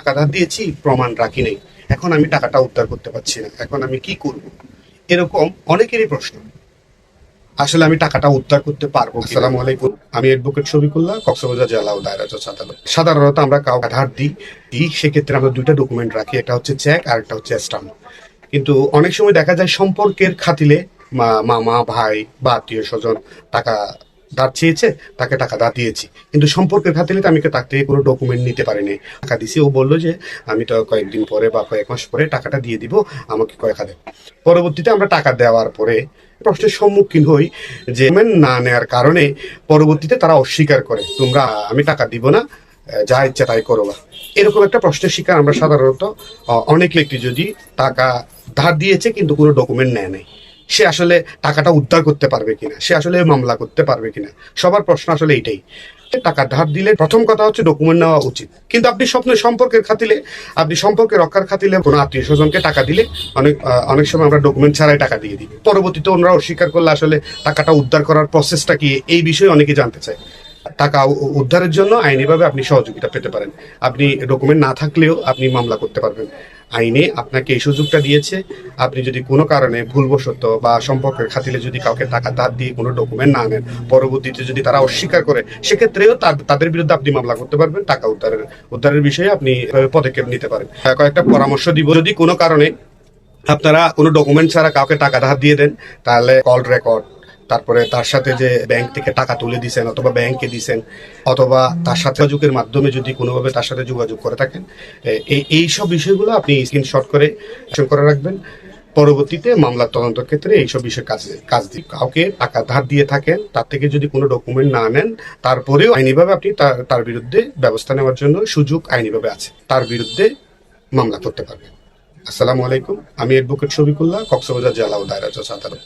টাকা ধার দিয়েছি, প্রমাণ রাখি নাই, এখন আমি টাকাটা উদ্ধার করতে পারছি না, এখন আমি কি করব? এরকম অনেকেরই প্রশ্ন। আসলে আমি টাকাটা উদ্ধার করতে পারবো? আসসালামু আলাইকুম, আমি অ্যাডভোকেট শফিকুল্লাহ, কক্সবাজার জেলা ও দায়রা জজ আদালত। সাধারণত আমরা কাউকে ধার দিই, সেক্ষেত্রে আমরা দুইটা ডকুমেন্ট রাখি, একটা হচ্ছে চেক আর একটা হচ্ছে স্টাম্প। কিন্তু অনেক সময় দেখা যায় সম্পর্কের খাতিলে মামা, ভাই বা আত্মীয় স্বজন টাকা ধার চেয়েছে, তাকে টাকা ধার দিয়েছি, কিন্তু সম্পর্কের খাতিলে আমি তার থেকে কোনো ডকুমেন্ট নিতে পারিনি। টাকা দিছি, ও বললো যে আমি তো কয়েকদিন পরে বা কয়েক মাস পরে টাকাটা দিয়ে দিব, আমাকে কয়েক দেন। পরবর্তীতে আমরা টাকা দেওয়ার পরে প্রশ্নের সম্মুখীন হই যে না নেওয়ার কারণে পরবর্তীতে তারা অস্বীকার করে, তোমরা আমি টাকা দিব না, যা ইচ্ছা তাই করো। এরকম একটা প্রশ্নের শিকার আমরা সাধারণত অনেক ব্যক্তি যদি টাকা ধার দিয়েছে কিন্তু কোনো ডকুমেন্ট নেয় নাই, সে আসলে টাকাটা উদ্ধার করতে পারবে কিনা, সে আসলে মামলা করতে পারবে কিনা, সবার প্রশ্ন আসলে এইটাই। টাকা ধার দিলে প্রথম কথা হচ্ছে ডকুমেন্ট নেওয়া উচিত, কিন্তু আপনি সম্পর্কের খাতিলে, আপনি সম্পর্কে রক্ষার খাতিলে কোনো আত্মীয় স্বজনকে টাকা দিলে অনেক সময় আমরা ডকুমেন্ট ছাড়াই টাকা দিয়ে দিই। পরবর্তীতে ওনারা অস্বীকার করলে আসলে টাকাটা উদ্ধার করার প্রসেসটা কি, এই বিষয়ে অনেকে জানতে চায়। টাকা উদ্ধারের জন্য আইনিভাবে আপনি সহযোগিতা পেতে পারেন। আপনি ডকুমেন্ট না থাকলেও আপনি মামলা করতে পারবেন। আইনে আপনাকে এই সুযোগটা দিয়েছে। আপনি যদি কোনো কারণে ভুলবশত বা সম্পর্কের খাতিলে যদি কাউকে টাকা ধার দিয়ে কোনো ডকুমেন্ট না আনেন, পরবর্তীতে যদি তারা অস্বীকার করে, সেক্ষেত্রেও তাদের বিরুদ্ধে আপনি মামলা করতে পারবেন। টাকা উদ্ধারের বিষয়ে আপনি পদক্ষেপ নিতে পারেন। কয়েকটা পরামর্শ দিব। যদি কোনো কারণে আপনারা কোনো ডকুমেন্ট ছাড়া কাউকে টাকা ধার দিয়ে দেন, তাহলে কল রেকর্ড, তারপরে তার সাথে যে ব্যাংক থেকে টাকা তুলে দিছেন অথবা ব্যাংকে দিছেন, অথবা তার সাথে যোগাযোগের মাধ্যমে যদি কোনোভাবে তার সাথে যোগাযোগ করে থাকেন, এই সব বিষয়গুলো আপনি স্ক্রিনশট করে রাখবেন। পরবর্তীতে মামলার তদন্তের ক্ষেত্রে এইসব বিষয়ে কাজ দিই। কাউকে টাকা ধার দিয়ে থাকেন, তার থেকে যদি কোনো ডকুমেন্ট না নেন, তারপরেও আইনিভাবে আপনি তার বিরুদ্ধে ব্যবস্থা নেওয়ার জন্য সুযোগ আইনিভাবে আছে, তার বিরুদ্ধে মামলা করতে পারবেন। আসসালামু আলাইকুম, আমি অ্যাডভোকেট শফিকুল্লাহ, কক্সবাজার জেলা ও দায়রা জজ আদালত।